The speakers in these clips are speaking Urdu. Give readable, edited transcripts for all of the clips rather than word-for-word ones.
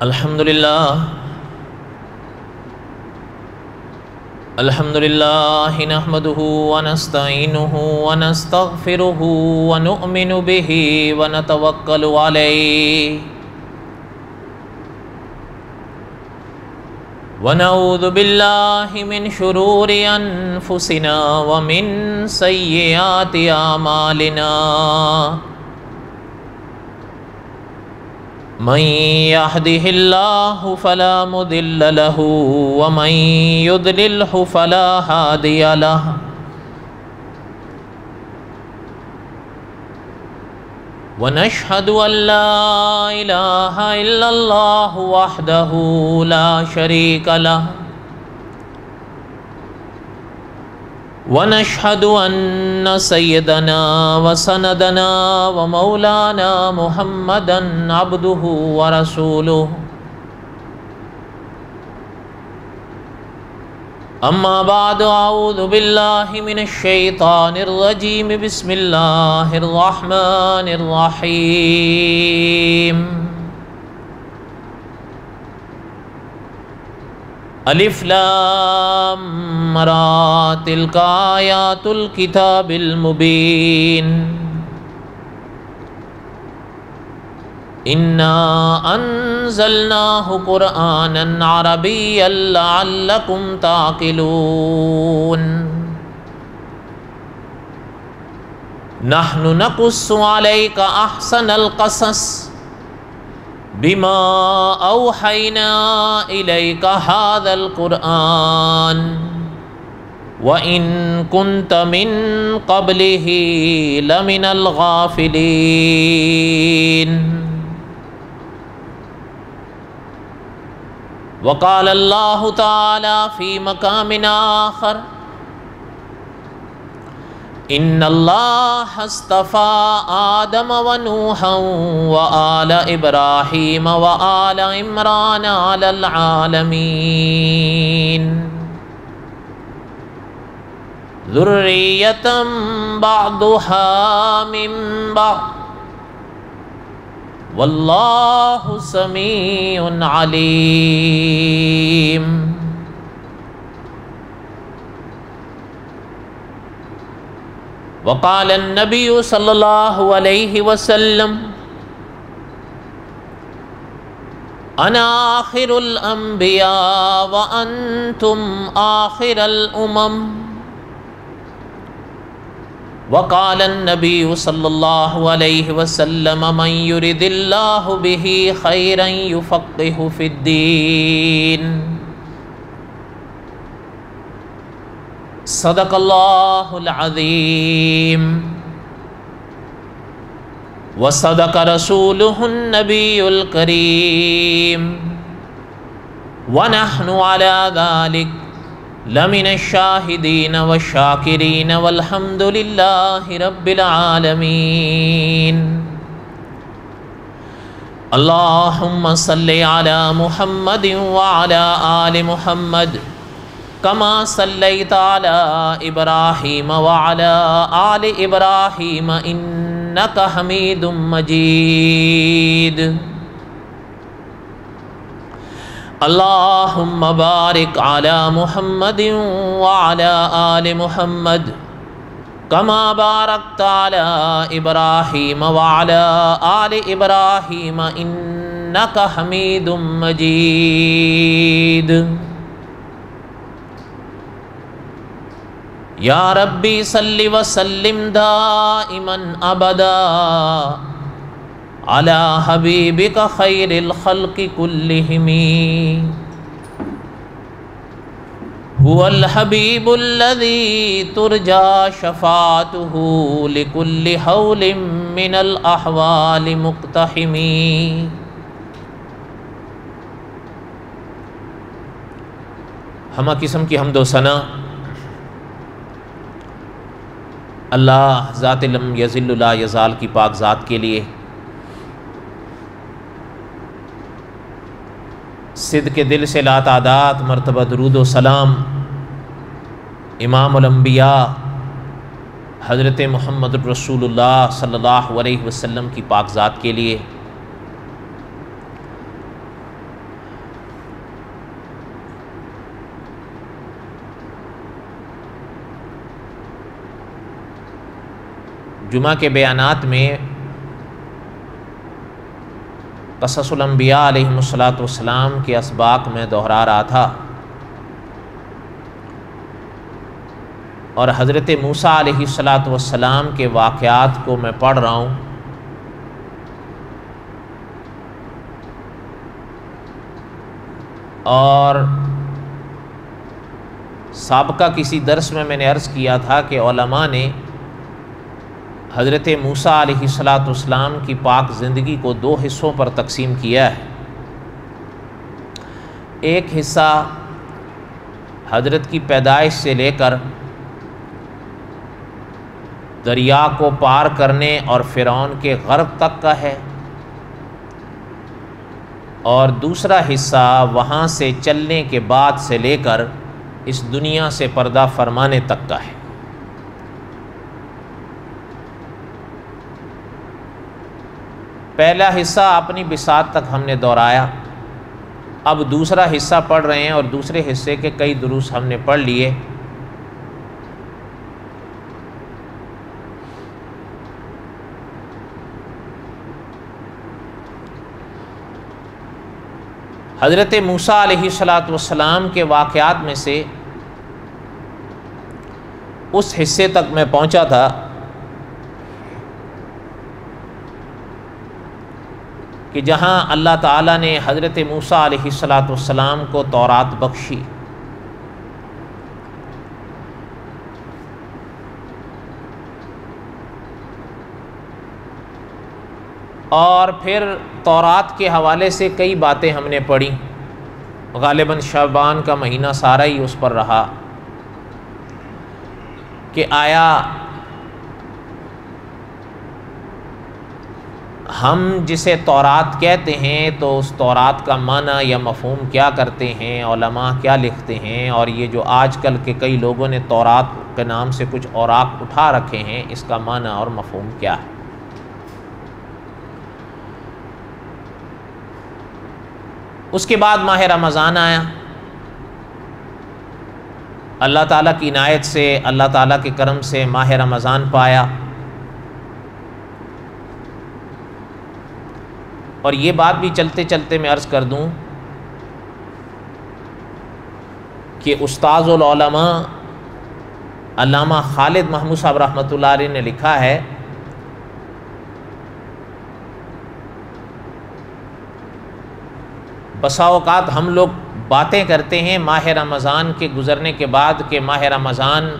الحمدللہ نحمده ونستعینه ونستغفره ونؤمن به ونتوکل علیہ ونعوذ باللہ من شرور انفسنا ومن سیئات اعمالنا من يهده الله فلا مضل له ومن يضلله فلا هادي له ونشهد أن لا إله إلا الله وحده لا شريك له ونشهد أن سيدنا وسندنا ومولانا محمدا عبده ورسوله أما بعد أعوذ بالله من الشيطان الرجيم بسم الله الرحمن الرحيم الف لام را تلک آیات الکتاب المبین انا انزلناه قرآنا عربیا لعلکم تعقلون نحن نقص علیک احسن القصص بما اوحینا الیک هذا القرآن وإن كنت من قبله لمن الغافلين وقال الله تعالى في مقام آخر إن الله اصطفى آدم ونوحا وآل إبراهيم وآل عمران على العالمين ذرية بعضها من بعض والله سميع عليم وقال النبي صلى الله عليه وسلم أنا آخر الأنبياء وأنتم آخر الأمم وقال النبي صلى الله عليه وسلم من يرد الله به خيرا يفقهه في الدين صدق الله العظيم وصدق رسوله النبي الكريم ونحن على ذلك لمن الشاهدين والشاكرين والحمد لله رب العالمين اللهم صل على محمد وعلى آل محمد كما صليت على إبراهيم وعلى آل إبراهيم إنك حميد مجيد اللهم بارك على محمد وعلى آل محمد كما باركت على إبراهيم وعلى آل إبراهيم إنك حميد مجيد یا ربی صلی وسلم دائما ابدا علی حبیبک خیر الخلق کلہم هو الحبیب الذی ترجا شفاعته لکل حول من الاحوال مقتحم ہمہ قسم کی حمد و ثنا اللہ ذات لم یزل لا یزال کی پاک ذات کے لیے صدق دل سے لا تعداد مرتبہ درود و سلام امام الانبیاء حضرت محمد رسول اللہ صلی اللہ علیہ وسلم کی پاک ذات کے لیے جمعہ کے بیانات میں قصص الانبیاء علیہم الصلاۃ کے اسباق میں دہرا رہا تھا، اور حضرت موسیٰ علیہ السلام کے واقعات کو میں پڑھ رہا ہوں۔ اور سابقہ کسی درس میں نے عرض کیا تھا کہ علماء نے حضرت موسیٰ علیہ السلام کی پاک زندگی کو دو حصوں پر تقسیم کیا ہے۔ ایک حصہ حضرت کی پیدائش سے لے کر دریا کو پار کرنے اور فرعون کے غرق تک کا ہے، اور دوسرا حصہ وہاں سے چلنے کے بعد سے لے کر اس دنیا سے پردہ فرمانے تک کا ہے۔ پہلا حصہ اپنی بساط تک ہم نے دہرایا، اب دوسرا حصہ پڑھ رہے ہیں، اور دوسرے حصے کے کئی دروس ہم نے پڑھ لیے۔ حضرت موسیٰ علیہ السلام کے واقعات میں سے اس حصے تک میں پہنچا تھا کہ جہاں اللہ تعالیٰ نے حضرت موسیٰ علیہ السلام کو تورات بخشی، اور پھر تورات کے حوالے سے کئی باتیں ہم نے پڑھی۔ غالباً شعبان کا مہینہ سارا ہی اس پر رہا کہ آیا ہم جسے تورات کہتے ہیں تو اس تورات کا معنی یا مفہوم کیا کرتے ہیں، علماء کیا لکھتے ہیں، اور یہ جو آج کل کے کئی لوگوں نے تورات کے نام سے کچھ اوراق اٹھا رکھے ہیں، اس کا معنی اور مفہوم کیا ہے۔ اس کے بعد ماہ رمضان آیا، اللہ تعالیٰ کی عنایت سے، اللہ تعالیٰ کے کرم سے ماہ رمضان پایا، اور یہ بات بھی چلتے چلتے میں عرض کر دوں کہ استاذ العلماء علامہ خالد محمود صاحب رحمۃ اللہ علیہ نے لکھا ہے بسا اوقات ہم لوگ باتیں کرتے ہیں ماہ رمضان کے گزرنے کے بعد کہ ماہ رمضان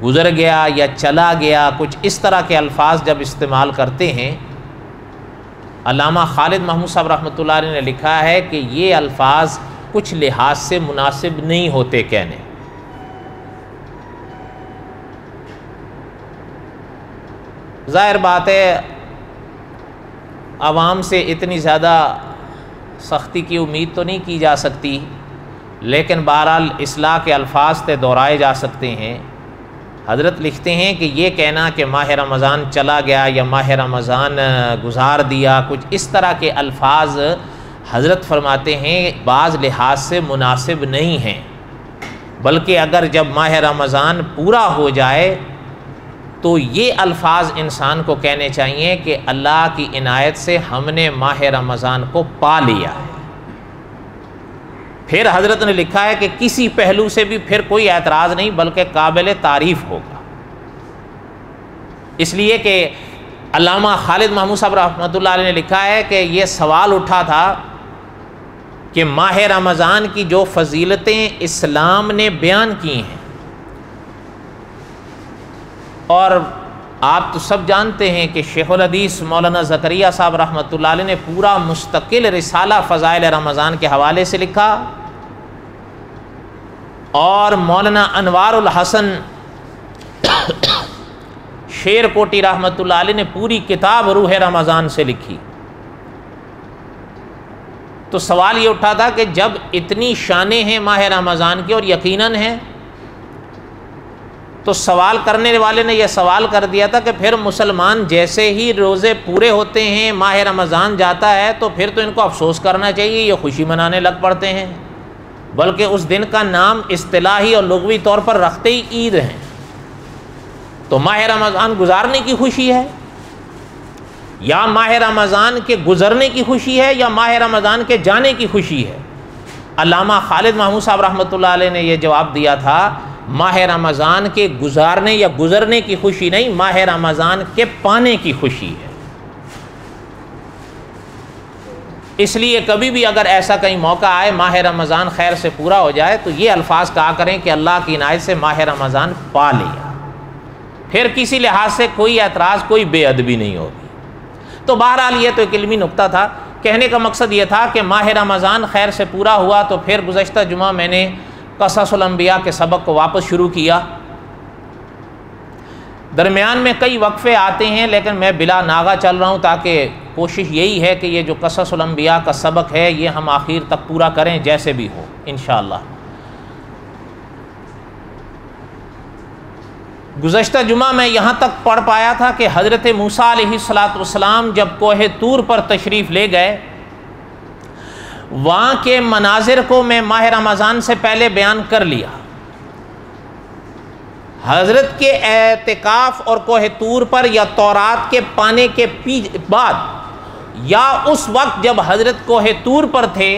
گزر گیا یا چلا گیا، کچھ اس طرح کے الفاظ جب استعمال کرتے ہیں، علامہ خالد محمود صاحب رحمۃ اللہ علیہ نے لکھا ہے کہ یہ الفاظ کچھ لحاظ سے مناسب نہیں ہوتے کہنے۔ ظاہر بات ہے عوام سے اتنی زیادہ سختی کی امید تو نہیں کی جا سکتی، لیکن بہرحال اصلاح کے الفاظ تے دہرائے جا سکتے ہیں۔ حضرت لکھتے ہیں کہ یہ کہنا کہ ماہ رمضان چلا گیا یا ماہ رمضان گزار دیا، کچھ اس طرح کے الفاظ حضرت فرماتے ہیں بعض لحاظ سے مناسب نہیں ہیں، بلکہ اگر جب ماہ رمضان پورا ہو جائے تو یہ الفاظ انسان کو کہنے چاہیے کہ اللہ کی عنایت سے ہم نے ماہ رمضان کو پا لیا ہے۔ پھر حضرت نے لکھا ہے کہ کسی پہلو سے بھی پھر کوئی اعتراض نہیں بلکہ قابل تعریف ہوگا، اس لیے کہ علامہ خالد محمود صاحب رحمۃ اللہ علیہ نے لکھا ہے کہ یہ سوال اٹھا تھا کہ ماہ رمضان کی جو فضیلتیں اسلام نے بیان کی ہیں، اور آپ تو سب جانتے ہیں کہ شیخ الحدیث مولانا زکریا صاحب رحمۃ اللہ علیہ نے پورا مستقل رسالہ فضائل رمضان کے حوالے سے لکھا، اور مولانا انوار الحسن شیر کوٹی رحمۃ اللہ علیہ نے پوری کتاب روح رمضان سے لکھی۔ تو سوال یہ اٹھا تھا کہ جب اتنی شانیں ہیں ماہ رمضان کی، اور یقیناً ہیں، تو سوال کرنے والے نے یہ سوال کر دیا تھا کہ پھر مسلمان جیسے ہی روزے پورے ہوتے ہیں، ماہ رمضان جاتا ہے، تو پھر تو ان کو افسوس کرنا چاہیے، یہ خوشی منانے لگ پڑتے ہیں، بلکہ اس دن کا نام اصطلاحی اور لغوی طور پر رکھتے ہی عید ہیں۔ تو ماہ رمضان گزارنے کی خوشی ہے، یا ماہ رمضان کے گزرنے کی خوشی ہے، یا ماہ رمضان کے جانے کی خوشی ہے؟ علامہ خالد محمود صاحب رحمۃ اللہ علیہ نے یہ جواب دیا تھا، ماہ رمضان کے گزارنے یا گزرنے کی خوشی نہیں، ماہ رمضان کے پانے کی خوشی ہے۔ اس لیے کبھی بھی اگر ایسا کہیں موقع آئے ماہ رمضان خیر سے پورا ہو جائے تو یہ الفاظ کہا کریں کہ اللہ کی عنایت سے ماہ رمضان پا لیا، پھر کسی لحاظ سے کوئی اعتراض، کوئی بے ادبی نہیں ہوگی۔ تو بہرحال یہ تو ایک علمی نکتہ تھا، کہنے کا مقصد یہ تھا کہ ماہ رمضان خیر سے پورا ہوا تو پھر گزشتہ جمعہ میں نے قصص الانبیاء کے سبق کو واپس شروع کیا۔ درمیان میں کئی وقفے آتے ہیں لیکن میں بلا ناغہ چل رہا ہوں، تاکہ کوشش یہی ہے کہ یہ جو قصص الانبیاء کا سبق ہے یہ ہم آخر تک پورا کریں جیسے بھی ہو انشاءاللہ۔ گزشتہ جمعہ میں یہاں تک پڑھ پایا تھا کہ حضرت موسیٰ علیہ السلام جب کوہ طور پر تشریف لے گئے، وہاں کے مناظر کو میں ماہ رمضان سے پہلے بیان کر لیا۔ حضرت کے اعتکاف اور کوہ طور پر یا تورات کے پانے کے بعد یا اس وقت جب حضرت کوہ طور پر تھے،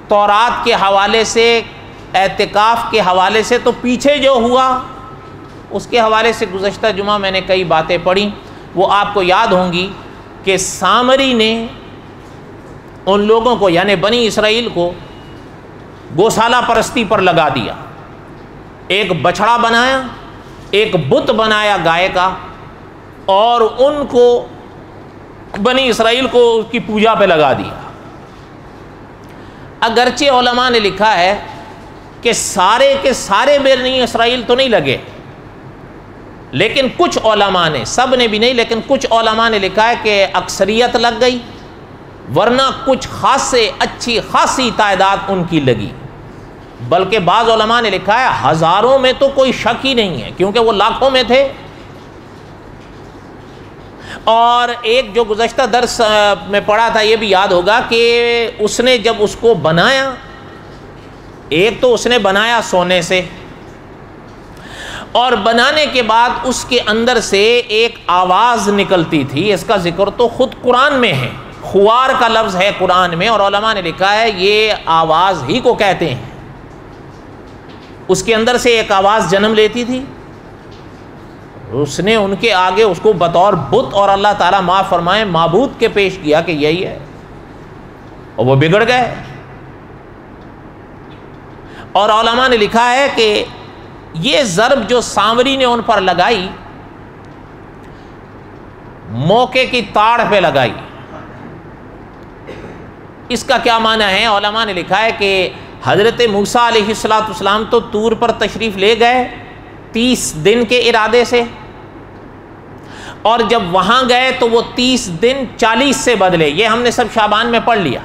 تورات کے حوالے سے، اعتکاف کے حوالے سے، تو پیچھے جو ہوا اس کے حوالے سے گزشتہ جمعہ میں نے کئی باتیں پڑھی۔ وہ آپ کو یاد ہوں گی کہ سامری نے ان لوگوں کو یعنی بنی اسرائیل کو گوشالہ پرستی پر لگا دیا، ایک بچھڑا بنایا، ایک بت بنایا گائے کا، اور ان کو بنی اسرائیل کو اس کی پوجا پہ لگا دیا۔ اگرچہ علماء نے لکھا ہے کہ سارے کے سارے بنی اسرائیل تو نہیں لگے، لیکن کچھ علماء نے، سب نے بھی نہیں لیکن کچھ علماء نے لکھا ہے کہ اکثریت لگ گئی، ورنہ کچھ خاصے اچھی خاصی تعداد ان کی لگی۔ بلکہ بعض علماء نے لکھا ہے ہزاروں میں تو کوئی شک ہی نہیں ہے، کیونکہ وہ لاکھوں میں تھے۔ اور ایک جو گزشتہ درس میں پڑھا تھا یہ بھی یاد ہوگا کہ اس نے جب اس کو بنایا، ایک تو اس نے بنایا سونے سے، اور بنانے کے بعد اس کے اندر سے ایک آواز نکلتی تھی، اس کا ذکر تو خود قرآن میں ہے، خوار کا لفظ ہے قرآن میں، اور علماء نے لکھا ہے یہ آواز ہی کو کہتے ہیں۔ اس کے اندر سے ایک آواز جنم لیتی تھی، اس نے ان کے آگے اس کو بطور بت اور اللہ تعالیٰ معاف فرمائے معبود کے پیش کیا کہ یہی ہے، اور وہ بگڑ گئے۔ اور علماء نے لکھا ہے کہ یہ ضرب جو سامری نے ان پر لگائی، موقع کی تاڑ پہ لگائی، اس کا کیا معنی ہے؟ علماء نے لکھا ہے کہ حضرت موسیٰ علیہ السلام تو طور پر تشریف لے گئے 30 دن کے ارادے سے، اور جب وہاں گئے تو وہ 30 دن 40 سے بدلے، یہ ہم نے سب شعبان میں پڑھ لیا۔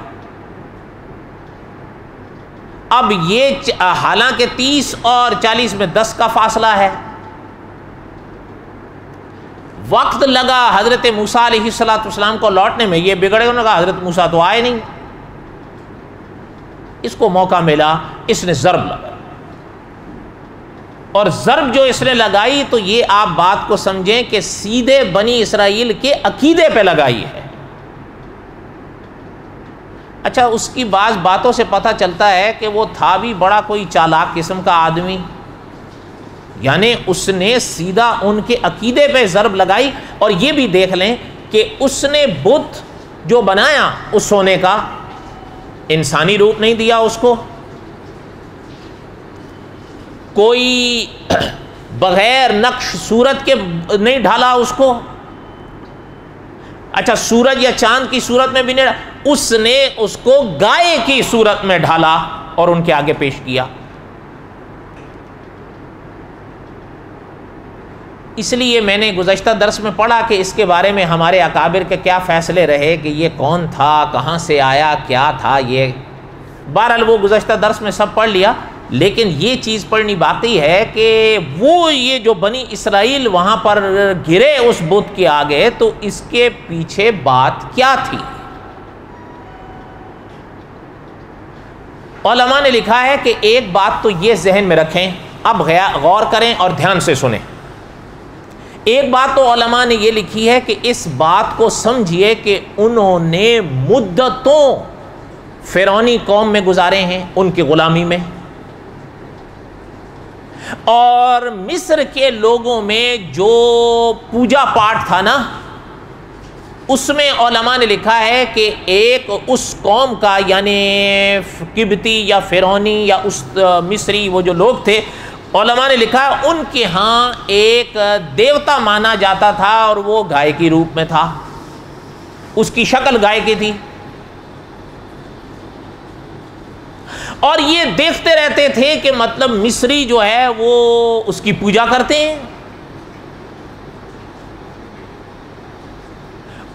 اب یہ حالانکہ 30 اور 40 میں 10 کا فاصلہ ہے، وقت لگا حضرت موسیٰ علیہ السلام کو لوٹنے میں، یہ بگڑے انہوں نے کہا حضرت موسیٰ تو آئے نہیں، اس کو موقع ملا، اس نے ضرب لگائی، اور ضرب جو اس نے لگائی تو یہ آپ بات کو سمجھیں کہ سیدھے بنی اسرائیل کے عقیدے پہ لگائی ہے۔ اچھا، اس کی بعض باتوں سے پتہ چلتا ہے کہ وہ تھا بھی بڑا کوئی چالاک قسم کا آدمی، یعنی اس نے سیدھا ان کے عقیدے پہ ضرب لگائی۔ اور یہ بھی دیکھ لیں کہ اس نے بت جو بنایا اس سونے کا، انسانی روپ نہیں دیا اس کو، کوئی بغیر نقش صورت کے نہیں ڈھالا اس کو، اچھا سورج یا چاند کی صورت میں بھی نہیں ڈھالا، اس نے اس کو گائے کی صورت میں ڈھالا اور ان کے آگے پیش کیا۔ اس لیے میں نے گزشتہ درس میں پڑھا کہ اس کے بارے میں ہمارے اکابر کے کیا فیصلے رہے کہ یہ کون تھا، کہاں سے آیا، کیا تھا یہ، بہرحال وہ گزشتہ درس میں سب پڑھ لیا۔ لیکن یہ چیز پڑھنی باقی ہے کہ وہ یہ جو بنی اسرائیل وہاں پر گرے اس بت کے آگے، تو اس کے پیچھے بات کیا تھی؟ علماء نے لکھا ہے کہ ایک بات تو یہ ذہن میں رکھیں، اب غور کریں اور دھیان سے سنیں۔ ایک بات تو علماء نے یہ لکھی ہے کہ اس بات کو سمجھیے کہ انہوں نے مدتوں فرعونی قوم میں گزارے ہیں، ان کی غلامی میں، اور مصر کے لوگوں میں جو پوجا پاٹ تھا نا، اس میں علماء نے لکھا ہے کہ ایک اس قوم کا یعنی قبطی یا فرعونی یا اس مصری وہ جو لوگ تھے، علماء نے لکھا ہے ان کے ہاں ایک دیوتا مانا جاتا تھا اور وہ گائے کی روپ میں تھا، اس کی شکل گائے کی تھی، اور یہ دیکھتے رہتے تھے کہ مطلب مصری جو ہے وہ اس کی پوجا کرتے ہیں۔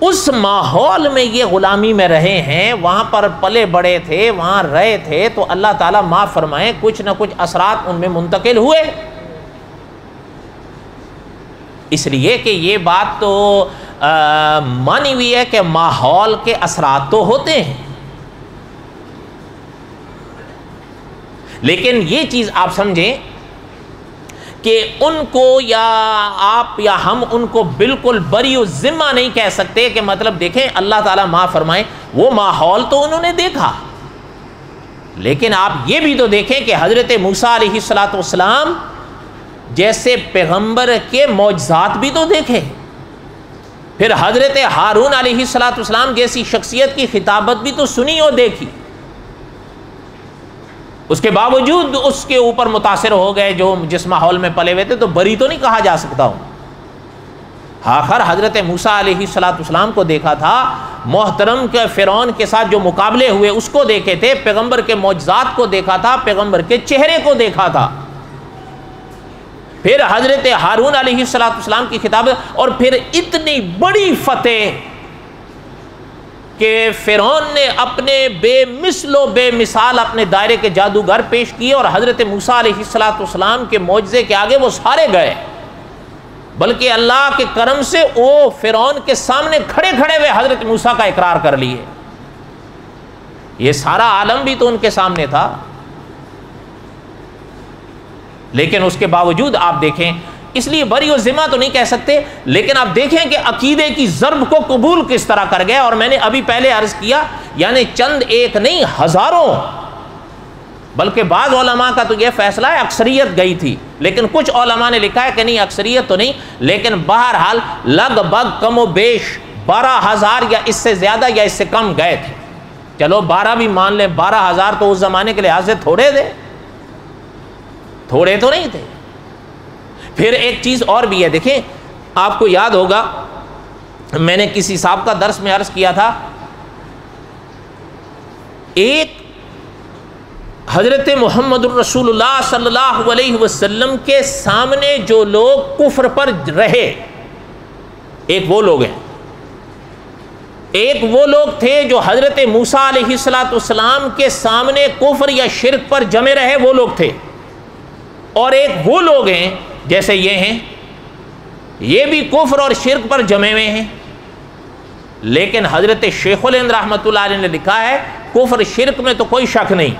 اس ماحول میں یہ غلامی میں رہے ہیں، وہاں پر پلے بڑے تھے، وہاں رہے تھے، تو اللہ تعالیٰ معاف فرمائے کچھ نہ کچھ اثرات ان میں منتقل ہوئے۔ اس لیے کہ یہ بات تو مانی ہوئی ہے کہ ماحول کے اثرات تو ہوتے ہیں، لیکن یہ چیز آپ سمجھیں کہ ان کو یا آپ یا ہم ان کو بالکل بری و ذمہ نہیں کہہ سکتے کہ مطلب دیکھیں اللہ تعالیٰ معاف فرمائے وہ ماحول تو انہوں نے دیکھا، لیکن آپ یہ بھی تو دیکھیں کہ حضرت موسیٰ علیہ السلام جیسے پیغمبر کے معجزات بھی تو دیکھے، پھر حضرت ہارون علیہ السلام جیسی شخصیت کی خطابت بھی تو سنی اور دیکھی، اس کے باوجود اس کے اوپر متاثر ہو گئے جو جس ماحول میں پلے ہوئے تھے، تو بری تو نہیں کہا جا سکتا ہوں۔ آخر حضرت موسیٰ علیہ السلام کو دیکھا تھا، محترم کے فرعون کے ساتھ جو مقابلے ہوئے اس کو دیکھے تھے، پیغمبر کے معجزات کو دیکھا تھا، پیغمبر کے چہرے کو دیکھا تھا، پھر حضرت ہارون علیہ السلام کی خطاب، اور پھر اتنی بڑی فتح کہ فرعون نے اپنے بے مثل و بے مثال اپنے دائرے کے جادوگر پیش کیے، اور حضرت موسیٰ علیہ السلام کے معجزے کے آگے وہ سارے گئے، بلکہ اللہ کے کرم سے وہ فرعون کے سامنے کھڑے کھڑے ہوئے حضرت موسیٰ کا اقرار کر لیے۔ یہ سارا عالم بھی تو ان کے سامنے تھا، لیکن اس کے باوجود آپ دیکھیں، اس لیے بری و ذمہ تو نہیں کہہ سکتے، لیکن آپ دیکھیں کہ عقیدے کی ضرب کو قبول کس طرح کر گئے۔ اور میں نے ابھی پہلے عرض کیا، یعنی چند ایک نہیں، ہزاروں، بلکہ بعض علماء کا تو یہ فیصلہ ہے اکثریت گئی تھی، لیکن کچھ علماء نے لکھا ہے کہ نہیں اکثریت تو نہیں، لیکن بہرحال لگ بھگ کم و بیش 12,000 یا اس سے زیادہ یا اس سے کم گئے تھے۔ چلو 12 بھی مان لیں، 12,000 تو اس زمانے کے لحاظ سے تھوڑے تھے، تھوڑے تو نہیں تھے۔ پھر ایک چیز اور بھی ہے، دیکھیں آپ کو یاد ہوگا میں نے کسی صاحب کا درس میں عرض کیا تھا، ایک حضرت محمد الرسول اللہ صلی اللہ علیہ وسلم کے سامنے جو لوگ کفر پر رہے، ایک وہ لوگ ہیں، ایک وہ لوگ تھے جو حضرت موسیٰ علیہ السلام کے سامنے کفر یا شرک پر جمے رہے، وہ لوگ تھے، اور ایک وہ لوگ ہیں جیسے یہ ہیں، یہ بھی کفر اور شرک پر جمے ہوئے ہیں، لیکن حضرت شیخ الہند رحمۃ اللہ علیہ نے لکھا ہے کفر شرک میں تو کوئی شک نہیں،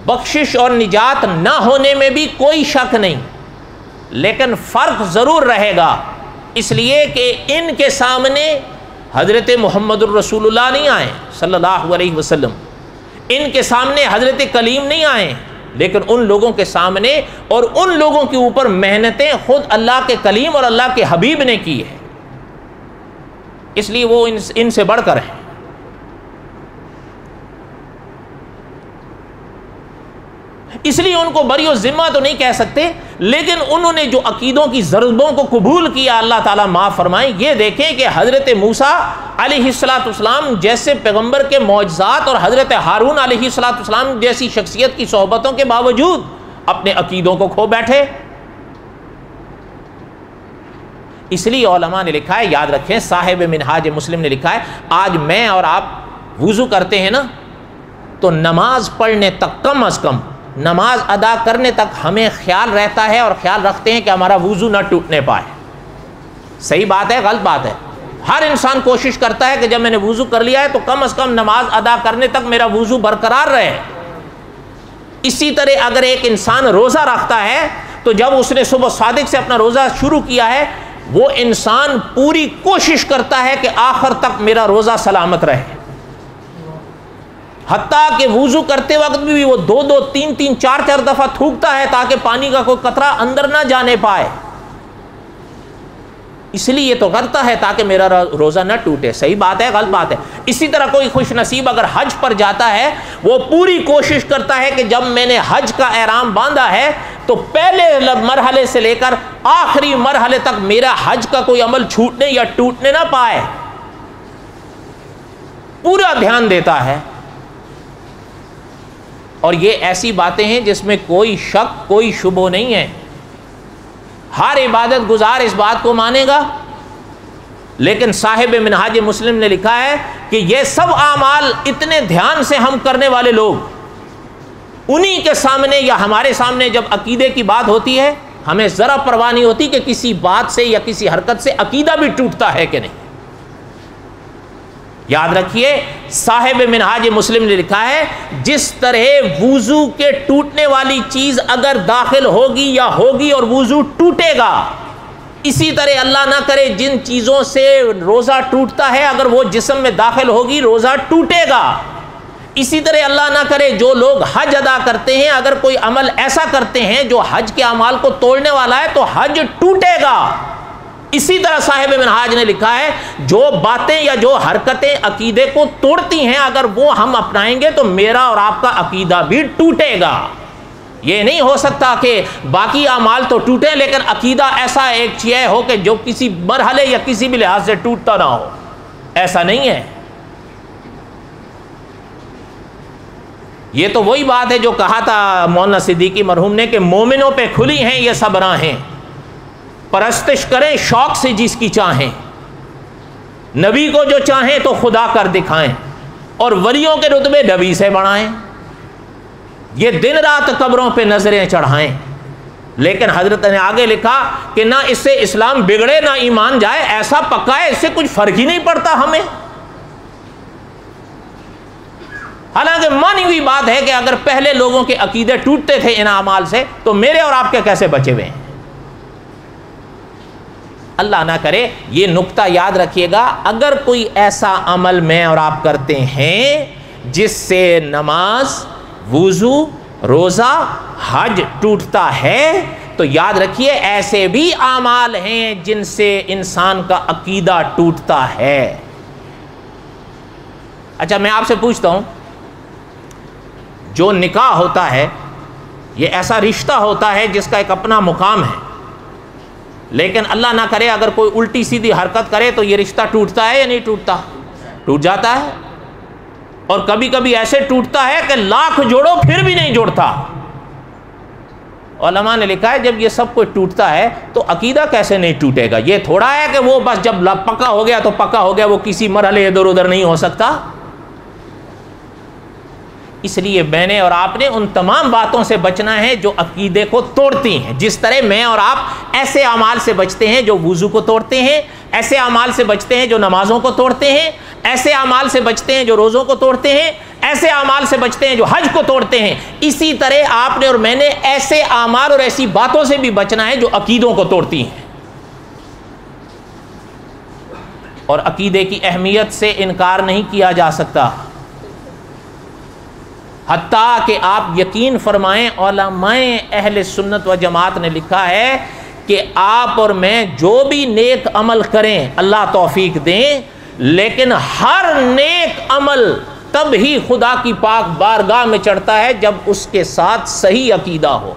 بخشش اور نجات نہ ہونے میں بھی کوئی شک نہیں، لیکن فرق ضرور رہے گا، اس لیے کہ ان کے سامنے حضرت محمد الرسول اللہ نہیں آئے صلی اللہ علیہ وسلم، ان کے سامنے حضرت کلیم نہیں آئے، لیکن ان لوگوں کے سامنے اور ان لوگوں کے اوپر محنتیں خود اللہ کے کلیم اور اللہ کے حبیب نے کی ہے، اس لیے وہ ان سے بڑھ کر ہیں۔ اس لیے ان کو بری و ذمہ تو نہیں کہہ سکتے، لیکن انہوں نے جو عقیدوں کی ضربوں کو قبول کیا، اللہ تعالیٰ معاف فرمائے۔ یہ دیکھیں کہ حضرت موسیٰ علیہ السلام جیسے پیغمبر کے معجزات اور حضرت ہارون علیہ السلام جیسی شخصیت کی صحبتوں کے باوجود اپنے عقیدوں کو کھو بیٹھے۔ اس لیے علماء نے لکھا ہے، یاد رکھیں، صاحب منہاج مسلم نے لکھا ہے، آج میں اور آپ وضو کرتے ہیں نا، تو نماز پڑھنے تک کم از کم نماز ادا کرنے تک ہمیں خیال رہتا ہے اور خیال رکھتے ہیں کہ ہمارا وضو نہ ٹوٹنے پائے۔ صحیح بات ہے، غلط بات ہے؟ ہر انسان کوشش کرتا ہے کہ جب میں نے وضو کر لیا ہے تو کم از کم نماز ادا کرنے تک میرا وضو برقرار رہے۔ اسی طرح اگر ایک انسان روزہ رکھتا ہے تو جب اس نے صبح صادق سے اپنا روزہ شروع کیا ہے وہ انسان پوری کوشش کرتا ہے کہ آخر تک میرا روزہ سلامت رہے، حتیٰ کہ وضو کرتے وقت بھی وہ 2 3 4 دفعہ تھوکتا ہے تاکہ پانی کا کوئی قطرہ اندر نہ جانے پائے، اس لیے یہ تو کرتا ہے تاکہ میرا روزہ نہ ٹوٹے۔ صحیح بات ہے، غلط بات ہے؟ اسی طرح کوئی خوش نصیب اگر حج پر جاتا ہے وہ پوری کوشش کرتا ہے کہ جب میں نے حج کا احرام باندھا ہے تو پہلے مرحلے سے لے کر آخری مرحلے تک میرا حج کا کوئی عمل چھوٹنے یا ٹوٹنے نہ پائے، پورا دھیان دیتا ہے۔ اور یہ ایسی باتیں ہیں جس میں کوئی شک کوئی شبہ نہیں ہے، ہر عبادت گزار اس بات کو مانے گا۔ لیکن صاحب منہاج مسلم نے لکھا ہے کہ یہ سب اعمال اتنے دھیان سے ہم کرنے والے لوگ، انہی کے سامنے یا ہمارے سامنے جب عقیدے کی بات ہوتی ہے ہمیں ذرا پرواہ نہیں ہوتی کہ کسی بات سے یا کسی حرکت سے عقیدہ بھی ٹوٹتا ہے کہ نہیں۔ یاد رکھیے صاحب منہاج مسلم نے لکھا ہے جس طرح وضو کے ٹوٹنے والی چیز اگر داخل ہوگی یا ہوگی اور وضو ٹوٹے گا، اسی طرح اللہ نہ کرے جن چیزوں سے روزہ ٹوٹتا ہے اگر وہ جسم میں داخل ہوگی روزہ ٹوٹے گا۔ اسی طرح اللہ نہ کرے جو لوگ حج ادا کرتے ہیں اگر کوئی عمل ایسا کرتے ہیں جو حج کے اعمال کو توڑنے والا ہے تو حج ٹوٹے گا۔ اسی طرح صاحب منہاج نے لکھا ہے جو باتیں یا جو حرکتیں عقیدے کو توڑتی ہیں اگر وہ ہم اپنائیں گے تو میرا اور آپ کا عقیدہ بھی ٹوٹے گا۔ یہ نہیں ہو سکتا کہ باقی اعمال تو ٹوٹے لیکن عقیدہ ایسا ایک چیز ہو کہ جو کسی مرحلے یا کسی بھی لحاظ سے ٹوٹتا نہ ہو، ایسا نہیں ہے۔ یہ تو وہی بات ہے جو کہا تھا مولانا صدیقی مرحوم نے کہ مومنوں پہ کھلی ہیں یہ سب راہیں، پرستش کریں شوق سے جس کی چاہیں، نبی کو جو چاہیں تو خدا کر دکھائیں اور ولیوں کے رتبے نبی سے بڑھائیں، یہ دن رات قبروں پہ نظریں چڑھائیں۔ لیکن حضرت نے آگے لکھا کہ نہ اس سے اسلام بگڑے نہ ایمان جائے، ایسا پکا ہے اس سے کچھ فرق ہی نہیں پڑتا ہمیں۔ حالانکہ مانی ہوئی بات ہے کہ اگر پہلے لوگوں کے عقیدے ٹوٹتے تھے ان اعمال سے تو میرے اور آپ کے کیسے بچے ہوئے ہیں؟ اللہ نہ کرے یہ نقطہ یاد رکھیے گا، اگر کوئی ایسا عمل میں اور آپ کرتے ہیں جس سے نماز، وضو، روزہ، حج ٹوٹتا ہے تو یاد رکھیے ایسے بھی اعمال ہیں جن سے انسان کا عقیدہ ٹوٹتا ہے۔ اچھا میں آپ سے پوچھتا ہوں، جو نکاح ہوتا ہے یہ ایسا رشتہ ہوتا ہے جس کا ایک اپنا مقام ہے، لیکن اللہ نہ کرے اگر کوئی الٹی سیدھی حرکت کرے تو یہ رشتہ ٹوٹتا ہے یا نہیں ٹوٹتا؟ ٹوٹ جاتا ہے، اور کبھی کبھی ایسے ٹوٹتا ہے کہ لاکھ جوڑو پھر بھی نہیں جوڑتا۔ علماء نے لکھا ہے جب یہ سب کچھ ٹوٹتا ہے تو عقیدہ کیسے نہیں ٹوٹے گا؟ یہ تھوڑا ہے کہ وہ بس جب پکا ہو گیا تو پکا ہو گیا، وہ کسی مرحلے ادھر ادھر نہیں ہو سکتا۔ اس لیے میں نے اور آپ نے ان تمام باتوں سے بچنا ہے جو عقیدے کو توڑتی ہیں، جس طرح میں اور آپ ایسے اعمال سے بچتے ہیں جو وضو کو توڑتے ہیں، ایسے اعمال سے بچتے ہیں جو نمازوں کو توڑتے ہیں، ایسے اعمال سے بچتے ہیں جو روزوں کو توڑتے ہیں، ایسے اعمال سے بچتے ہیں جو حج کو توڑتے ہیں۔ اسی طرح آپ نے اور میں نے ایسے اعمال اور ایسی باتوں سے بھی بچنا ہے جو عقیدوں کو توڑتی ہیں۔ اور عقیدے کی اہمیت سے انکار نہیں کیا جا سکتا، حتیٰ کہ آپ یقین فرمائیں علماء اہل سنت و جماعت نے لکھا ہے کہ آپ اور میں جو بھی نیک عمل کریں اللہ توفیق دیں، لیکن ہر نیک عمل تب ہی خدا کی پاک بارگاہ میں چڑھتا ہے جب اس کے ساتھ صحیح عقیدہ ہو،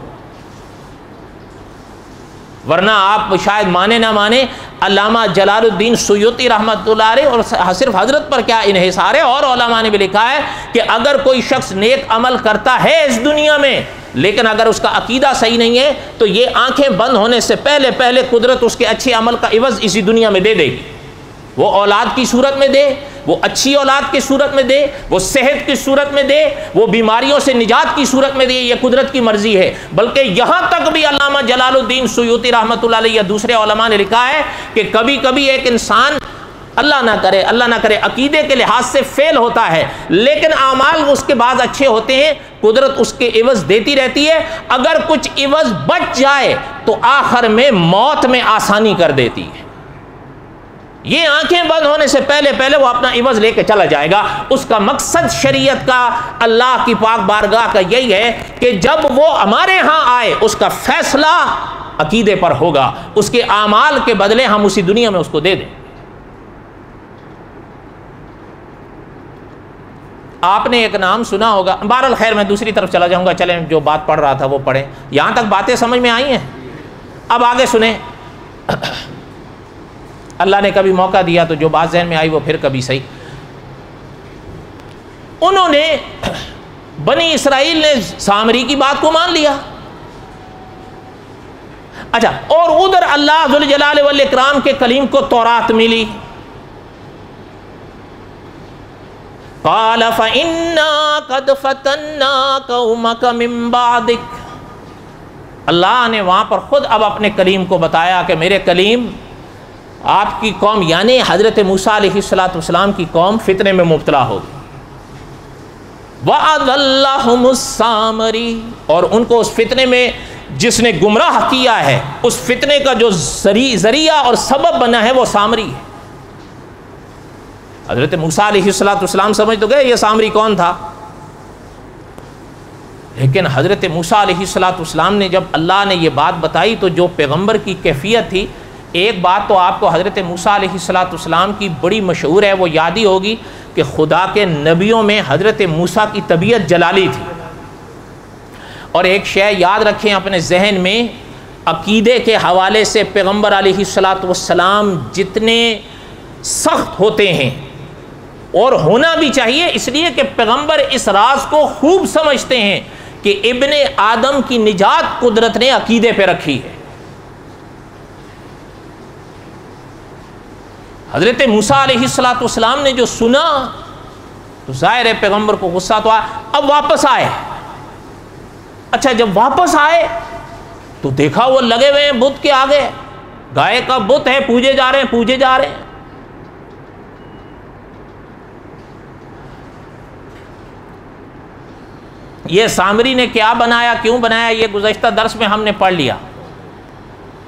ورنہ آپ شاید مانے نہ مانے علامہ جلال الدین سیوطی رحمۃ اللہ علیہ، اور صرف حضرت پر کیا انحصار ہے، اور علماء نے بھی لکھا ہے کہ اگر کوئی شخص نیک عمل کرتا ہے اس دنیا میں لیکن اگر اس کا عقیدہ صحیح نہیں ہے تو یہ آنکھیں بند ہونے سے پہلے پہلے قدرت اس کے اچھے عمل کا عوض اسی دنیا میں دے دے گی، وہ اولاد کی صورت میں دے، وہ اچھی اولاد کی صورت میں دے، وہ صحت کی صورت میں دے، وہ بیماریوں سے نجات کی صورت میں دے، یہ قدرت کی مرضی ہے۔ بلکہ یہاں تک بھی علامہ جلال الدین سیوطی رحمۃ اللہ علیہ یا دوسرے علماء نے لکھا ہے کہ کبھی کبھی ایک انسان اللہ نہ کرے عقیدے کے لحاظ سے فیل ہوتا ہے لیکن اعمال اس کے بعض اچھے ہوتے ہیں، قدرت اس کے عوض دیتی رہتی ہے، اگر کچھ عوض بچ جائے تو آخر میں موت میں آسانی کر دیتی ہے۔ یہ آنکھیں بند ہونے سے پہلے وہ اپنا عوض لے کے چلا جائے گا۔ اس کا مقصد شریعت کا، اللہ کی پاک بارگاہ کا یہی ہے کہ جب وہ ہمارے ہاں آئے اس کا فیصلہ عقیدے پر ہوگا، اس کے اعمال کے بدلے ہم اسی دنیا میں اس کو دے دیں۔ آپ نے ایک نام سنا ہوگا، بہرحال خیر میں دوسری طرف چلا جاؤں گا، چلیں جو بات پڑھ رہا تھا وہ پڑھیں، یہاں تک باتیں سمجھ میں آئی ہیں؟ اب آگے سنیں۔ اللہ نے کبھی موقع دیا تو جو بات ذہن میں آئی وہ پھر کبھی صحیح۔ انہوں نے بنی اسرائیل نے سامری کی بات کو مان لیا، اچھا، اور ادھر اللہ ذوالجلال والاکرام کے کلیم کو تورات ملی۔ قال فإنا قد فتنا قومك من بعدك، اللہ نے وہاں پر خود اب اپنے کلیم کو بتایا کہ میرے کلیم آپ کی قوم یعنی حضرت موسیٰ علیہ السلام کی قوم فتنے میں مبتلا ہوگی۔ وَأَضَلَّهُمُ السَّامِرِي، اور ان کو اس فتنے میں جس نے گمراہ کیا ہے، اس فتنے کا جو ذریعہ اور سبب بنا ہے وہ سامری ہے۔ حضرت موسیٰ علیہ السلام سمجھ تو گئے یہ سامری کون تھا، لیکن حضرت موسیٰ علیہ السلام نے جب اللہ نے یہ بات بتائی تو جو پیغمبر کی کیفیت تھی، ایک بات تو آپ کو حضرت موسیٰ علیہ السلام کی بڑی مشہور ہے، وہ یاد ہی ہوگی کہ خدا کے نبیوں میں حضرت موسیٰ کی طبیعت جلالی تھی۔ اور ایک شے یاد رکھیں اپنے ذہن میں، عقیدے کے حوالے سے پیغمبر علیہ السلام جتنے سخت ہوتے ہیں، اور ہونا بھی چاہیے، اس لیے کہ پیغمبر اس راز کو خوب سمجھتے ہیں کہ ابن آدم کی نجات قدرت نے عقیدے پہ رکھی ہے۔ حضرت موسیٰ علیہ السلام نے جو سنا تو ظاہر ہے پیغمبر کو غصہ تو آیا، اب واپس آئے۔ اچھا جب واپس آئے تو دیکھا وہ لگے ہوئے ہیں بت کے آگے، گائے کا بت ہے، پوجے جا رہے ہیں۔ یہ سامری نے کیا بنایا، کیوں بنایا، یہ گزشتہ درس میں ہم نے پڑھ لیا،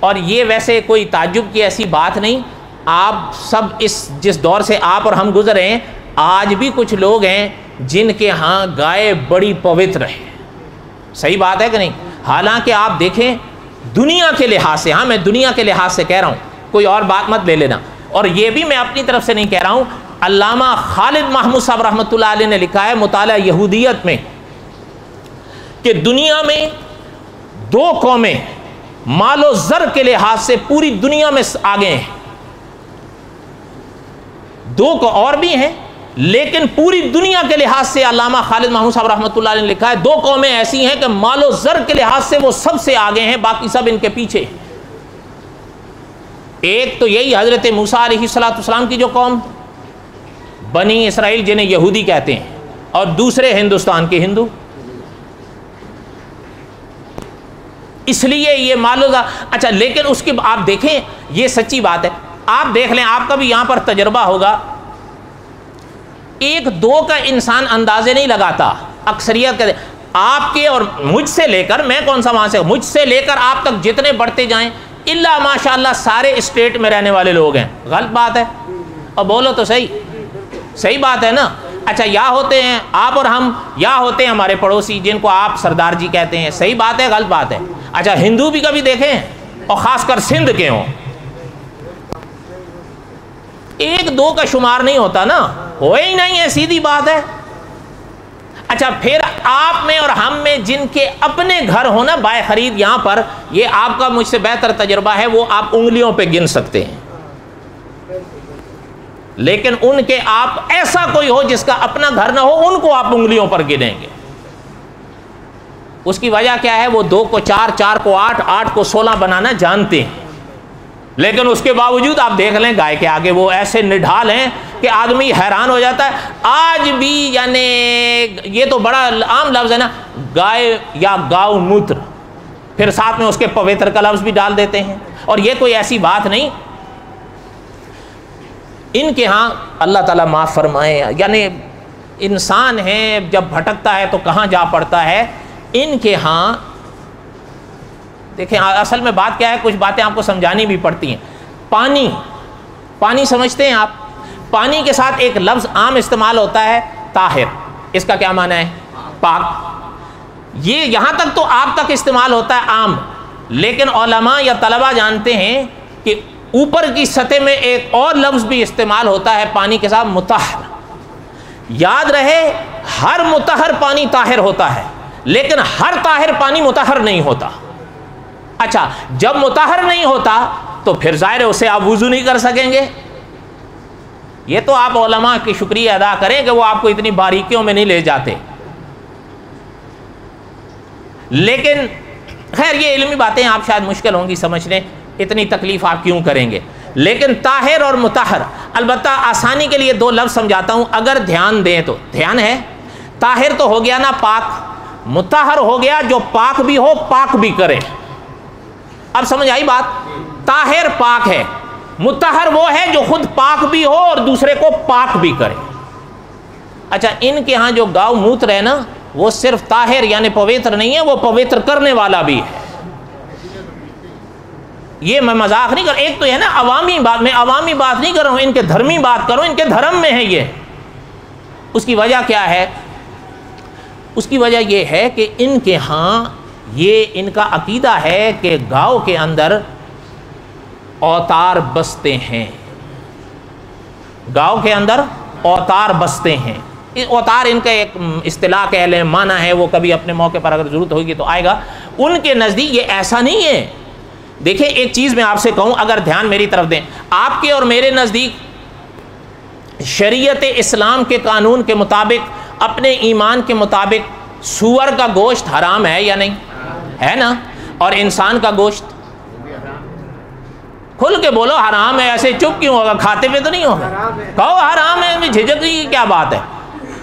اور یہ ویسے کوئی تعجب کی ایسی بات نہیں۔ آپ سب جس دور سے آپ اور ہم گزرے ہیں، آج بھی کچھ لوگ ہیں جن کے ہاں گائے بڑی پوتر ہے، صحیح بات ہے کہ نہیں؟ حالانکہ آپ دیکھیں دنیا کے لحاظ سے، ہاں میں دنیا کے لحاظ سے کہہ رہا ہوں، کوئی اور بات مت لے لینا، اور یہ بھی میں اپنی طرف سے نہیں کہہ رہا ہوں، علامہ خالد محمود صاحب رحمۃ اللہ علیہ نے لکھا ہے مطالعہ یہودیت میں کہ دنیا میں دو قومیں مال و زر کے لحاظ سے پوری دنیا میں آگے ہیں، دو کو اور بھی ہیں، لیکن پوری دنیا کے لحاظ سے علامہ خالد محمود صاحب رحمۃ اللہ علیہ نے لکھا ہے دو قومیں ایسی ہیں کہ مال و زر کے لحاظ سے وہ سب سے آگے ہیں، باقی سب ان کے پیچھے ہیں۔ ایک تو یہی حضرت موسیٰ علیہ السلام کی جو قوم بنی اسرائیل جنہیں یہودی کہتے ہیں، اور دوسرے ہندوستان کے ہندو۔ اس لیے یہ مال و زر، اچھا لیکن اس کی آپ دیکھیں یہ سچی بات ہے، آپ دیکھ لیں، آپ کا بھی یہاں پر تجربہ ہوگا، ایک دو کا انسان اندازے نہیں لگاتا، اکثریت کا آپ کے اور مجھ سے لے کر، میں کون سا وہاں سے، مجھ سے لے کر آپ تک جتنے بڑھتے جائیں، اللہ ماشاء اللہ سارے اسٹیٹ میں رہنے والے لوگ ہیں۔ غلط بات ہے؟ اور بولو تو صحیح بات ہے نا؟ اچھا یا ہوتے ہیں آپ اور ہم، یا ہوتے ہیں ہمارے پڑوسی جن کو آپ سردار جی کہتے ہیں، صحیح بات ہے غلط بات ہے؟ اچھا ہندو بھی کبھی دیکھیں، اور خاص کر سندھ کے ہوں، ایک دو کا شمار نہیں ہوتا نا، ہوئے ہی نہیں ہے، سیدھی بات ہے۔ اچھا پھر آپ میں اور ہم میں جن کے اپنے گھر ہونا بائے خرید، یہاں پر یہ آپ کا مجھ سے بہتر تجربہ ہے، وہ آپ انگلیوں پہ گن سکتے ہیں، لیکن ان کے آپ ایسا کوئی ہو جس کا اپنا گھر نہ ہو، ان کو آپ انگلیوں پر گنیں گے۔ اس کی وجہ کیا ہے؟ وہ 2 کو 4، 4 کو 8، 8 کو 16 بنانا جانتے ہیں، لیکن اس کے باوجود آپ دیکھ لیں گائے کے آگے وہ ایسے نڈھال ہیں کہ آدمی حیران ہو جاتا ہے۔ آج بھی یعنی یہ تو بڑا عام لفظ ہے نا، گائے یا گاؤ موتر، پھر ساتھ میں اس کے پوتر کا لفظ بھی ڈال دیتے ہیں، اور یہ کوئی ایسی بات نہیں۔ ان کے ہاں اللہ تعالیٰ معاف فرمائے، یعنی انسان ہے جب بھٹکتا ہے تو کہاں جا پڑتا ہے. ان کے ہاں دیکھیں اصل میں بات کیا ہے, کچھ باتیں آپ کو سمجھانی بھی پڑتی ہیں. پانی سمجھتے ہیں آپ, پانی کے ساتھ ایک لفظ عام استعمال ہوتا ہے طاہر. اس کا کیا معنی ہے؟ پاک. یہ یہاں تک تو آپ تک استعمال ہوتا ہے عام, لیکن علماء یا طلباء جانتے ہیں کہ اوپر کی سطح میں ایک اور لفظ بھی استعمال ہوتا ہے پانی کے ساتھ, مطہر. یاد رہے ہر مطہر پانی طاہر ہوتا ہے, لیکن ہر طاہر پانی مطہر نہیں ہوتا. اچھا, جب مطہر نہیں ہوتا تو پھر ظاہر ہے اسے آپ وضو نہیں کر سکیں گے. یہ تو آپ علماء کی شکریہ ادا کریں کہ وہ آپ کو اتنی باریکیوں میں نہیں لے جاتے. لیکن خیر یہ علمی باتیں آپ شاید مشکل ہوں گی سمجھنے, اتنی تکلیف آپ کیوں کریں گے. لیکن طاہر اور مطہر, البتہ آسانی کے لیے دو لفظ سمجھاتا ہوں, اگر دھیان دیں تو. دھیان ہے, طاہر تو ہو گیا نا پاک, مطہر ہو گیا جو پاک بھی ہو پاک بھی کرے. اب سمجھ آئی بات؟ طاہر پاک ہے, مطہر وہ ہے جو خود پاک بھی ہو اور دوسرے کو پاک بھی کرے. اچھا, ان کے ہاں جو گاؤ موتر ہے نا, وہ صرف طاہر یعنی پویتر نہیں ہے, وہ پویتر کرنے والا بھی ہے. یہ میں مذاق نہیں کر, ایک تو ہے نا عوامی بات, میں عوامی بات نہیں کر رہا ہوں, ان کے دھرمی بات کروں, ان کے دھرم میں ہے یہ. اس کی وجہ کیا ہے؟ اس کی وجہ یہ ہے کہ ان کے ہاں یہ ان کا عقیدہ ہے کہ گاؤں کے اندر اوتار بستے ہیں. گاؤں کے اندر اوتار بستے ہیں. اوتار ان کا ایک اصطلاح کہہ لیں, معنی ہے, وہ کبھی اپنے موقع پر اگر ضرورت ہوگی تو آئے گا. ان کے نزدیک یہ ایسا نہیں ہے. دیکھیں ایک چیز میں آپ سے کہوں, اگر دھیان میری طرف دیں, آپ کے اور میرے نزدیک شریعت اسلام کے قانون کے مطابق, اپنے ایمان کے مطابق, سور کا گوشت حرام ہے یا نہیں؟ ہے نا. اور انسان کا گوشت کھل کے بولو حرام ہے, ایسے چپ کیوں ہوگا, کھاتے پہ تو نہیں ہوگا, کہو حرام ہے, جھجک کی کیا بات ہے.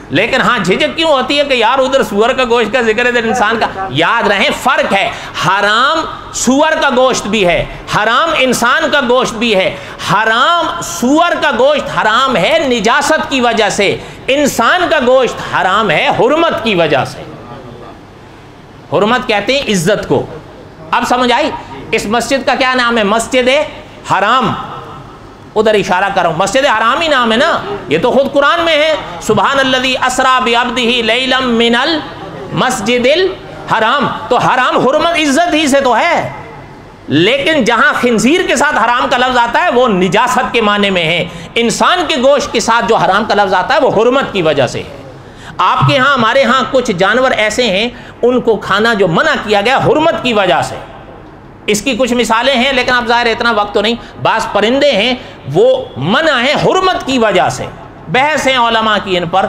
لیکن ہاں جھجک کیوں ہوتی ہے کہ یار ادھر سور کا گوشت کا ذکر ہے, ادھر انسان کا. یاد رہیں فرق ہے, حرام سور کا گوشت بھی ہے, حرام انسان کا گوشت بھی ہے. حرام سور کا گوشت حرام ہے نجاست کی وجہ سے, انسان کا گوشت حرام ہے حرمت کی وجہ سے. حرمت کہتے ہیں عزت کو. اب سمجھ آئی؟ اس مسجد کا کیا نام ہے؟ مسجد حرام. ادھر اشارہ کر رہا ہوں, مسجد حرام ہی نام ہے نا, یہ تو خود قرآن میں ہے, سبحان الذی اسریٰ بعبدہ لیلا من المسجد الحرام. تو حرام حرمت عزت ہی سے تو ہے, لیکن جہاں خنزیر کے ساتھ حرام کا لفظ آتا ہے وہ نجاست کے معنی میں ہے. انسان کے گوشت کے ساتھ جو حرام کا لفظ آتا ہے وہ حرمت کی وجہ سے ہے. آپ کے ہاں ہمارے ہاں کچھ جانور ایسے ہیں ان کو کھانا جو منع کیا گیا حرمت کی وجہ سے. اس کی کچھ مثالیں ہیں, لیکن اب ظاہر اتنا وقت تو نہیں. بعض پرندے ہیں وہ منع ہیں حرمت کی وجہ سے. بحث ہیں علماء کی ان پر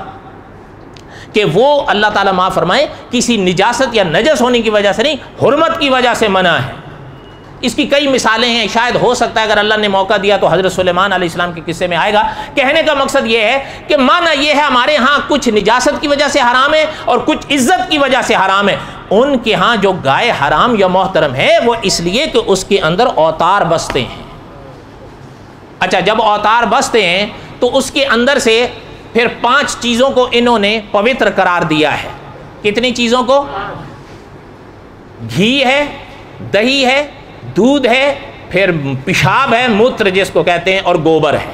کہ وہ اللہ تعالیٰ معاف فرمائے کسی نجاست یا نجس ہونے کی وجہ سے نہیں, حرمت کی وجہ سے منع ہے. اس کی کئی مثالیں ہیں, شاید ہو سکتا ہے اگر اللہ نے موقع دیا تو حضرت سلیمان علیہ السلام کے قصے میں آئے گا. کہنے کا مقصد یہ ہے کہ معنی یہ ہے ہمارے ہاں کچھ نجاست کی وجہ سے حرام ہے اور کچھ عزت کی وجہ سے حرام ہے. ان کے ہاں جو گائے حرام یا محترم ہے وہ اس لیے کہ اس کے اندر اوتار بستے ہیں. اچھا, جب اوتار بستے ہیں تو اس کے اندر سے پھر 5 چیزوں کو انہوں نے پوتر قرار دیا ہے. کتنی چیزوں کو؟ گھی ہے, دہی ہے, دودھ ہے, پھر پیشاب ہے, موتر جس کو کہتے ہیں, اور گوبر ہے.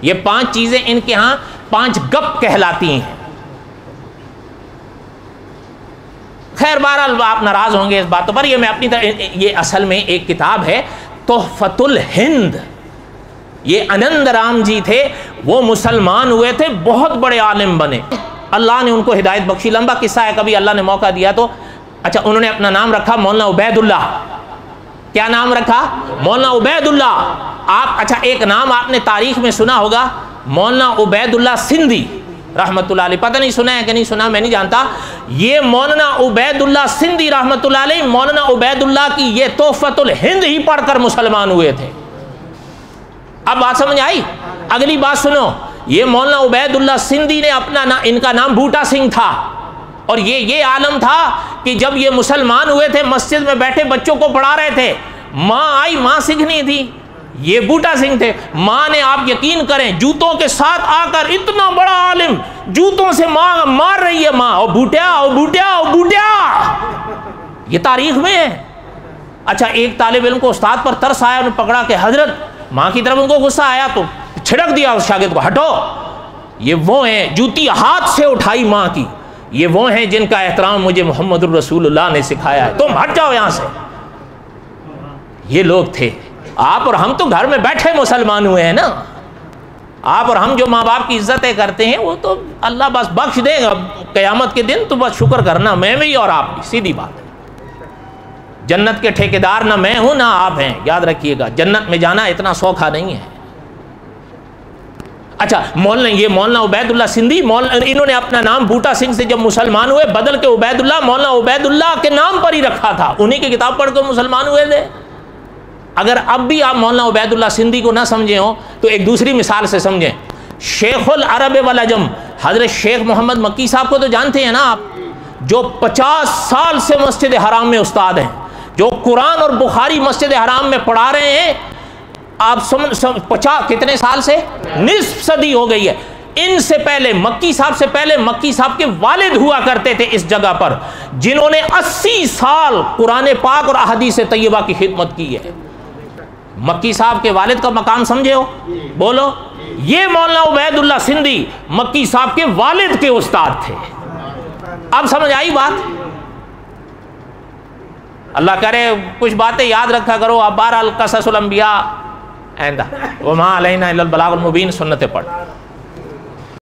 یہ 5 چیزیں ان کے ہاں 5 گپ کہلاتی ہیں. خیر بہرحال آپ ناراض ہوں گے اس باتوں پر, یہ میں اپنی طرح, یہ اصل میں ایک کتاب ہے تحفۃ الہند. یہ انند رام جی تھے, وہ مسلمان ہوئے تھے, بہت بڑے عالم بنے, اللہ نے ان کو ہدایت بخشی. لمبا قصہ ہے, کبھی اللہ نے موقع دیا تو. اچھا, انہوں نے اپنا نام رکھا مولانا عبید اللہ. کیا نام رکھا؟ مولانا عبید اللہ. آپ اچھا ایک نام آپ نے تاریخ میں سنا ہوگا, مولانا عبید اللہ سندھی رحمۃ اللہ علیہ. پتہ نہیں سنا ہے کہ نہیں سنا, میں نہیں جانتا. یہ مولانا عبید اللہ سندھی رحمۃ اللہ علیہ, مولانا عبید اللہ کی یہ تحفۃ الہند ہی پڑھ کر مسلمان ہوئے تھے. اب بات سمجھ آئی؟ اگلی بات سنو, یہ مولانا عبید اللہ سندھی نے اپنا ان کا نام بوٹا سنگھ تھا, اور یہ عالم تھا کہ جب یہ مسلمان ہوئے تھے مسجد میں بیٹھے بچوں کو پڑھا رہے تھے, ماں آئی, ماں سیکھنی تھی, یہ بوٹا سنگھ تھے. ماں نے, آپ یقین کریں, جوتوں کے ساتھ آ کر, اتنا بڑا عالم, جوتوں سے ماں مار رہی ہے ماں, او بوٹیا او بوٹیا او بوٹیا. یہ تاریخ میں ہے. اچھا ایک طالب علم کو استاد پر ترس آیا, انہوں نے پکڑا کہ حضرت, ماں کی طرف ان کو غصہ آیا تو چھڑک دیا اس شاگرد کو, ہٹو. یہ وہ ہیں, جوتی ہاتھ سے اٹھائی ماں کی, یہ وہ ہیں جن کا احترام مجھے محمد الرسول اللہ نے سکھایا ہے, تم ہٹ جاؤ یہاں سے. یہ لوگ تھے. آپ اور ہم تو گھر میں بیٹھے مسلمان ہوئے ہیں نا. آپ اور ہم جو ماں باپ کی عزتیں کرتے ہیں وہ تو اللہ بس بخش دے گا قیامت کے دن, تو بس شکر کرنا, میں بھی اور آپ بھی, سیدھی بات ہے. جنت کے ٹھیکیدار نہ میں ہوں نہ آپ ہیں, یاد رکھیے گا. جنت میں جانا اتنا سوکھا نہیں ہے. اچھا مولانا عبید اللہ سندھی, انہوں نے اپنا نام بوٹا سنگھ سے جب مسلمان ہوئے بدل کے عبید اللہ, مولانا عبید اللہ کے نام پر ہی رکھا تھا, انہی کی کتاب پڑھ کر مسلمان ہوئے تھے. اگر اب بھی آپ مولانا عبید اللہ سندھی کو نہ سمجھے ہوں تو ایک دوسری مثال سے سمجھیں. شیخ العرب والعجم حضرت شیخ محمد مکی صاحب کو تو جانتے ہیں نا آپ, جو 50 سال سے مسجد حرام میں استاد ہیں, جو قرآن اور بخاری مسجد حرام میں پڑھا رہے ہیں. آپ 50 کتنے سال سے, نصف صدی ہو گئی ہے. ان سے پہلے, مکی صاحب سے پہلے, مکی صاحب کے والد ہوا کرتے تھے اس جگہ پر, جنہوں نے 80 سال قرآن پاک اور احادیث طیبہ کی خدمت کی ہے. مکی صاحب کے والد کا مقام سمجھے ہو, بولو. یہ مولانا عبید اللہ سندھی مکی صاحب کے والد کے استاد تھے. اب سمجھ آئی بات؟ اللہ کرے کچھ باتیں یاد رکھا کرو. اب بہرحال قصص الانبیاء آئندہ, وما علینا الا البلاغ المبین, سنتیں پڑھ.